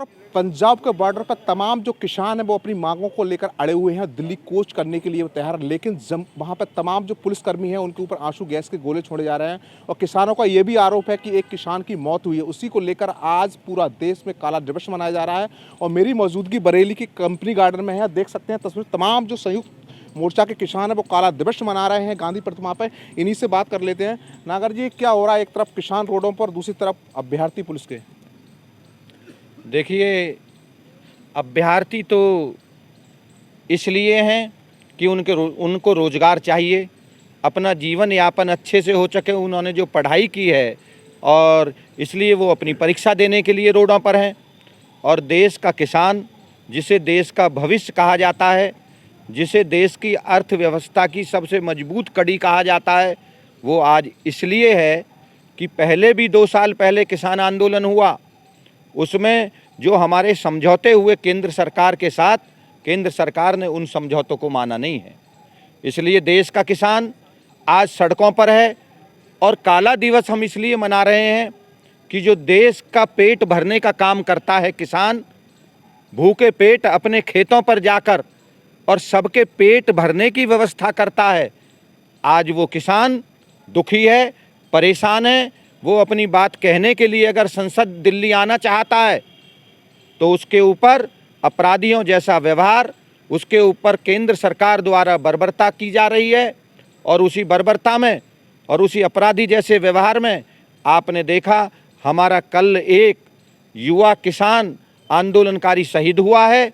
और पंजाब के बॉर्डर पर तमाम जो किसान हैं वो अपनी मांगों को लेकर अड़े हुए हैं। दिल्ली कूच करने के लिए वो तैयार हैं, लेकिन वहाँ पर तमाम जो पुलिसकर्मी हैं उनके ऊपर आंसू गैस के गोले छोड़े जा रहे हैं। और किसानों का ये भी आरोप है कि एक किसान की मौत हुई है, उसी को लेकर आज पूरा देश में काला दिवस मनाया जा रहा है। और मेरी मौजूदगी बरेली की कंपनी गार्डन में है, देख सकते हैं तस्वीर। तमाम जो संयुक्त मोर्चा के किसान हैं वो काला दिवस मना रहे हैं गांधी प्रतिमा पर। इन्हीं से बात कर लेते हैं। नागर जी, क्या हो रहा है? एक तरफ किसान रोडों पर, दूसरी तरफ अभ्यर्थी पुलिस के। देखिए, अभ्यर्थी तो इसलिए हैं कि उनको रोज़गार चाहिए, अपना जीवन यापन अच्छे से हो सके। उन्होंने जो पढ़ाई की है और इसलिए वो अपनी परीक्षा देने के लिए रोडों पर हैं। और देश का किसान, जिसे देश का भविष्य कहा जाता है, जिसे देश की अर्थव्यवस्था की सबसे मजबूत कड़ी कहा जाता है, वो आज इसलिए है कि पहले भी 2 साल पहले किसान आंदोलन हुआ, उसमें जो हमारे समझौते हुए केंद्र सरकार के साथ, केंद्र सरकार ने उन समझौतों को माना नहीं है। इसलिए देश का किसान आज सड़कों पर है। और काला दिवस हम इसलिए मना रहे हैं कि जो देश का पेट भरने का काम करता है किसान, भूखे पेट अपने खेतों पर जाकर और सबके पेट भरने की व्यवस्था करता है, आज वो किसान दुखी है, परेशान है। वो अपनी बात कहने के लिए अगर संसद दिल्ली आना चाहता है तो उसके ऊपर अपराधियों जैसा व्यवहार, उसके ऊपर केंद्र सरकार द्वारा बर्बरता की जा रही है। और उसी बर्बरता में और उसी अपराधी जैसे व्यवहार में आपने देखा, हमारा कल एक युवा किसान आंदोलनकारी शहीद हुआ है।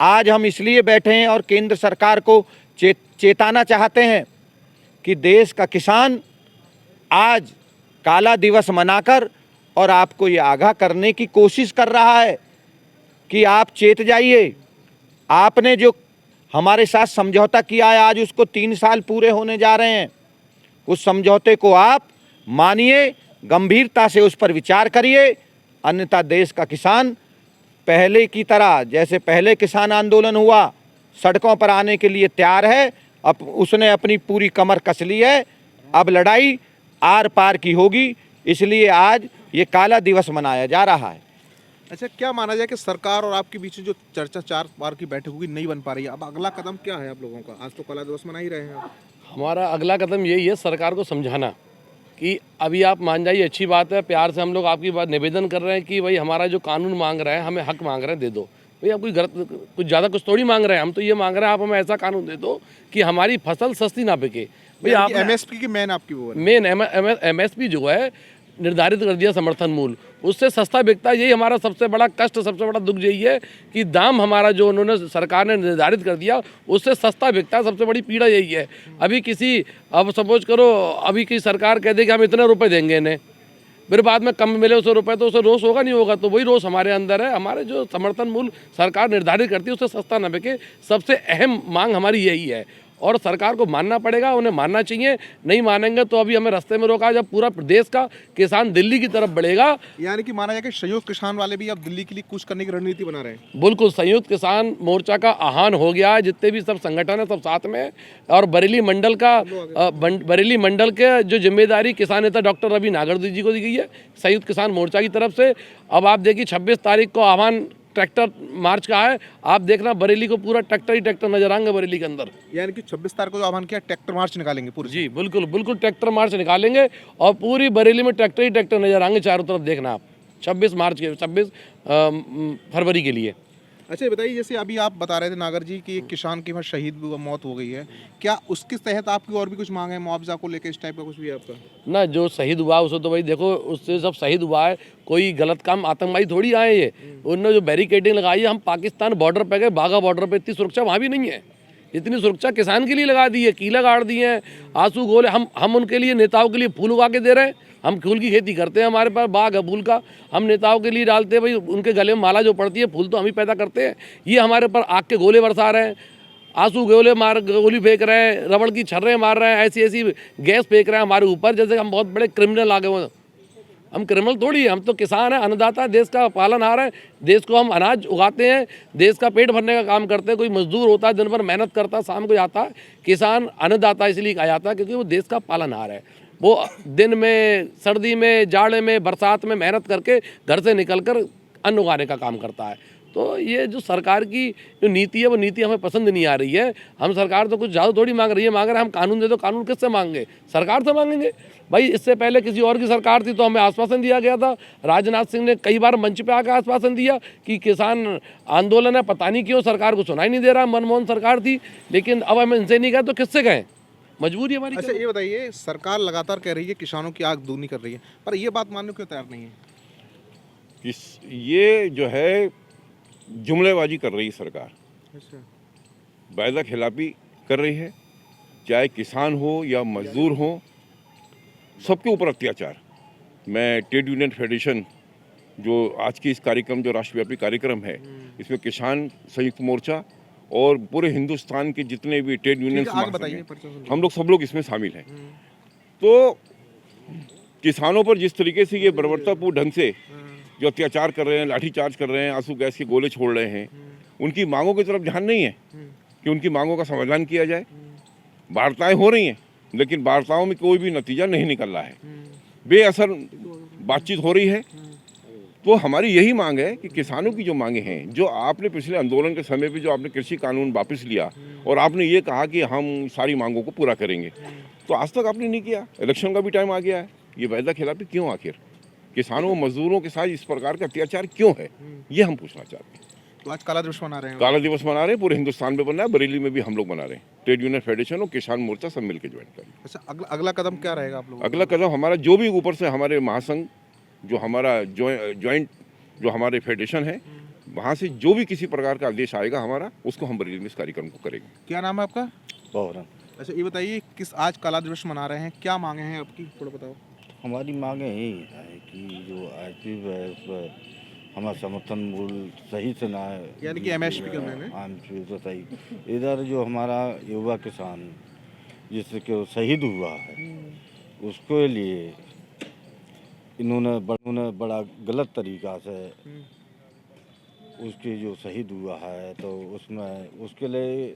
आज हम इसलिए बैठे हैं और केंद्र सरकार को चेताना चाहते हैं कि देश का किसान आज काला दिवस मनाकर और आपको ये आगाह करने की कोशिश कर रहा है कि आप चेत जाइए। आपने जो हमारे साथ समझौता किया है, आज उसको 3 साल पूरे होने जा रहे हैं। उस समझौते को आप मानिए, गंभीरता से उस पर विचार करिए, अन्यथा देश का किसान पहले की तरह, जैसे पहले किसान आंदोलन हुआ, सड़कों पर आने के लिए तैयार है। अब उसने अपनी पूरी कमर कस ली है। अब लड़ाई आर पार की होगी, इसलिए आज ये काला दिवस मनाया जा रहा है। अच्छा, क्या माना जाए कि सरकार और आपके बीच जो चर्चा 4 बार की बैठक होगी नहीं बन पा रही है, अब अगला कदम क्या है आप लोगों का? आज तो काला दिवस मना ही रहे हैं आप। हमारा अगला कदम यही है, सरकार को समझाना कि अभी आप मान जाइए, अच्छी बात है, प्यार से हम लोग आपकी बात निवेदन कर रहे हैं कि भाई हमारा जो कानून मांग रहे हैं, हमें हक मांग रहे हैं, दे दो। भाई आप कुछ ज़्यादा कुछ थोड़ी मांग रहे हैं, हम तो ये मांग रहे हैं आप हमें ऐसा कानून दे दो कि हमारी फसल सस्ती ना बिके। भाई आप एमएसपी की मेन आपकी वो मेन एमएसपी जो है निर्धारित कर दिया, समर्थन मूल्य, उससे सस्ता बिकता है। यही हमारा सबसे बड़ा कष्ट, सबसे बड़ा दुख यही है कि दाम हमारा जो उन्होंने सरकार ने निर्धारित कर दिया उससे सस्ता बिकता है। सबसे बड़ी पीड़ा यही है। अभी अब सपोज करो, अभी की सरकार कह दे कि हम इतने रुपए देंगे इन्हें, फिर बाद में कम मिले उसे रुपए, तो उसे रोष होगा नहीं होगा? तो वही रोष हमारे अंदर है। हमारे जो समर्थन मूल्य सरकार निर्धारित करती है उससे सस्ता न बिके, सबसे अहम मांग हमारी यही है। और सरकार को मानना पड़ेगा, उन्हें मानना चाहिए। नहीं मानेंगे तो अभी हमें रास्ते में रोका, जब पूरा प्रदेश का किसान दिल्ली की तरफ बढ़ेगा। यानी कि माना जाए कि संयुक्त किसान वाले भी अब दिल्ली के लिए कूच करने की रणनीति बना रहे हैं। बिल्कुल, संयुक्त किसान मोर्चा का आह्वान हो गया है, जितने भी सब संगठन है सब साथ में। और बरेली मंडल के जो जिम्मेदारी किसान नेता डॉक्टर रवि नागरदी जी को दी गई है संयुक्त किसान मोर्चा की तरफ से। अब आप देखिए 26 तारीख को आह्वान ट्रैक्टर मार्च का है। आप देखना बरेली को पूरा ट्रैक्टर ही ट्रैक्टर नजर आएंगे बरेली के अंदर। यानी कि 26 तारीख को जो आह्वान किया, ट्रैक्टर मार्च निकालेंगे पूरी? जी बिल्कुल बिल्कुल, ट्रैक्टर मार्च निकालेंगे और पूरी बरेली में ट्रैक्टर ही ट्रैक्टर नजर आएंगे चारों तरफ। देखना आप 26 फरवरी के लिए। अच्छा, बताइए, जैसे अभी आप बता रहे थे नागर जी कि एक किसान की वहाँ शहीद मौत हो गई है, क्या उसके तहत आपकी और भी कुछ मांग है, मुआवजा को लेकर, इस टाइप का कुछ भी है आपका? ना, जो शहीद हुआ उसे तो भाई देखो, उससे सब शहीद हुआ है, कोई गलत काम, आतंकवादी थोड़ी आए ये। उन्होंने जो बैरिकेडिंग लगाई है, हम पाकिस्तान बॉर्डर पे गए, बाघा बॉर्डर पे इतनी सुरक्षा वहाँ भी नहीं है। इतनी सुरक्षा किसान के लिए लगा दी है, कीला गाड़ दिए हैं, आंसू गोले। हम उनके लिए, नेताओं के लिए फूल उगा के दे रहे हैं। हम फूल की खेती करते हैं, हमारे पास बाग है फूल का, हम नेताओं के लिए डालते हैं। भाई उनके गले में माला जो पड़ती है, फूल तो हम ही पैदा करते हैं। ये हमारे ऊपर आग के गोले बरसा रहे हैं, आंसू गोली फेंक रहे हैं, रबड़ की छर्रे मार रहे हैं, ऐसी गैस फेंक रहे हैं हमारे ऊपर, जैसे हम बहुत बड़े क्रिमिनल आ गए हुए। हम क्रिमिनल थोड़ी है, हम तो किसान हैं, अन्नदाता, देश का पालनहार है। देश को हम अनाज उगाते हैं, देश का पेट भरने का काम करते हैं। कोई मजदूर होता है, दिन भर मेहनत करता है, शाम को जाता है। किसान अन्नदाता इसलिए कहा जाता है क्योंकि वो देश का पालनहार है। वो दिन में, सर्दी में, जाड़े में, बरसात में मेहनत करके घर से निकलकर अन्न उगाने का काम करता है। तो ये जो सरकार की जो नीति है वो नीति हमें पसंद नहीं आ रही है। हम सरकार तो कुछ ज़्यादा थोड़ी मांग रही है, मांग रहे हैं हम कानून दे दो। कानून किससे मांगेंगे? सरकार से मांगेंगे भाई। इससे पहले किसी और की सरकार थी तो हमें आश्वासन दिया गया था, राजनाथ सिंह ने कई बार मंच पे आकर आश्वासन दिया कि किसान आंदोलन है, पता नहीं क्यों सरकार को सुनाई नहीं दे रहा। मनमोहन सरकार थी, लेकिन अब हम इनसे नहीं गए तो किससे गए? मजबूरी हमारी। अच्छा ये बताइए, सरकार लगातार कह रही है किसानों की आग दूनी कर रही है, पर ये बात मानने को तैयार नहीं है। ये जो है जुमलेबाजी कर रही है सरकार, अच्छा। वायदा खिलाफी कर रही है, चाहे किसान हो या मजदूर हो, सबके ऊपर अत्याचार। मैं ट्रेड यूनियन फेडरेशन जो आज की इस कार्यक्रम जो राष्ट्रव्यापी कार्यक्रम है, इसमें किसान संयुक्त मोर्चा और पूरे हिंदुस्तान के जितने भी ट्रेड यूनियन हम लोग सब लोग इसमें शामिल हैं। तो किसानों पर जिस तरीके से ये बर्बरतापूर्ण ढंग से जो अत्याचार कर रहे हैं, लाठीचार्ज कर रहे हैं, आंसू गैस के गोले छोड़ रहे हैं, उनकी मांगों की तरफ ध्यान नहीं है कि उनकी मांगों का समाधान किया जाए। वार्ताएं हो रही हैं, लेकिन वार्ताओं में कोई भी नतीजा नहीं निकल रहा है, बेअसर बातचीत हो रही है। तो हमारी यही मांग है कि किसानों की जो मांगे हैं, जो आपने पिछले आंदोलन के समय पे जो आपने कृषि कानून वापस लिया और आपने ये कहा कि हम सारी मांगों को पूरा करेंगे, तो आज तक आपने नहीं किया। इलेक्शन का भी टाइम आ गया है, ये वायदा खिलाफी क्यों? आखिर किसानों मजदूरों के साथ इस प्रकार का अत्याचार क्यों है, ये हम पूछना चाहते हैं। तो आज काला दिवस मना रहे हैं। काला दिवस मना रहे हैं, पूरे हिंदुस्तान में बना है, बरेली में भी हम लोग मना रहे हैं। ट्रेड यूनियन फेडरेशन और किसान मोर्चा सब मिलकर ज्वाइन करें। अच्छा, अगला कदम क्या रहेगा आप लोगों का? अगला कदम हमारा जो भी ऊपर से हमारे महासंघ जो हमारा ज्वाइंट जो हमारे फेडरेशन है, वहाँ से जो भी किसी प्रकार का आदेश आएगा हमारा, उसको हम बरेली में इस कार्यक्रम को करेंगे। क्या नाम है आपका? बहरन। अच्छा ये बताइए, किस आज काला दिवस मना रहे हैं, क्या मांगे हैं आपकी, थोड़ा बताओ। हमारी मांगे यही है कि जो आरपी है उस पर हमारा समर्थन मूल्य सही से ना है, यानी कि MSP के मायने? MSP तो सही। इधर जो हमारा युवा किसान जिसके शहीद हुआ है, उसके लिए इन्होंने बड़ा गलत तरीका से उसके जो शहीद हुआ है, तो उसमें उसके लिए,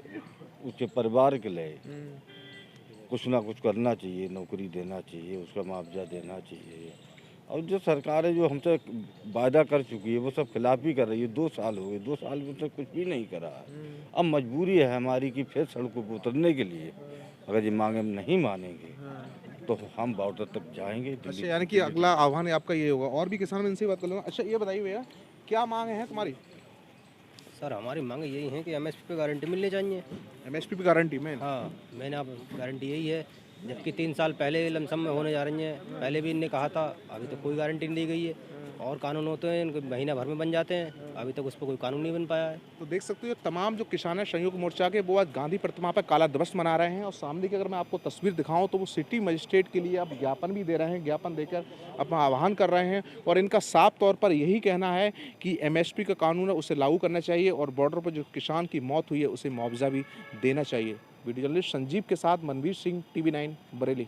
उसके परिवार के लिए कुछ ना कुछ करना चाहिए, नौकरी देना चाहिए, उसका मुआवजा देना चाहिए। और जो सरकारें जो हमसे वायदा कर चुकी है वो सब खिलाफ ही कर रही है। 2 साल हो गए, 2 साल में तो कुछ भी नहीं करा है। अब मजबूरी है हमारी कि फिर सड़कों पर उतरने के लिए, अगर ये मांगे हम नहीं मानेंगे तो हम बॉर्डर तक जाएंगे। अच्छा, यानी कि अगला आह्वान आपका ये होगा। और भी किसान, इनसे बात कर लूँगा। अच्छा ये बताइए भैया, क्या मांगे हैं तुम्हारी? सर हमारी मांग यही है कि MSP पे गारंटी मिलनी चाहिए। MSP पे गारंटी में? हाँ, मैंने आप गारंटी यही है, जबकि 3 साल पहले लमसम में होने जा रही हैं। पहले भी इनने कहा था, अभी तो कोई गारंटी नहीं दी गई है। और कानून होते हैं इनके महीना भर में बन जाते हैं, अभी तक उस पर कोई कानून नहीं बन पाया है। तो देख सकते हो तमाम जो किसान हैं संयुक्त मोर्चा के, वो आज गांधी प्रतिमा पर काला दिवस मना रहे हैं। और सामने की अगर मैं आपको तस्वीर दिखाऊं तो वो सिटी मजिस्ट्रेट के लिए अब ज्ञापन भी दे रहे हैं, ज्ञापन देकर अपना आह्वान कर रहे हैं। और इनका साफ तौर पर यही कहना है कि MSP का कानून है उसे लागू करना चाहिए, और बॉर्डर पर जो किसान की मौत हुई है उसे मुआवजा भी देना चाहिए। वीडियो जर्नलिस्ट संजीव के साथ मनवीर सिंह, TV9 बरेली।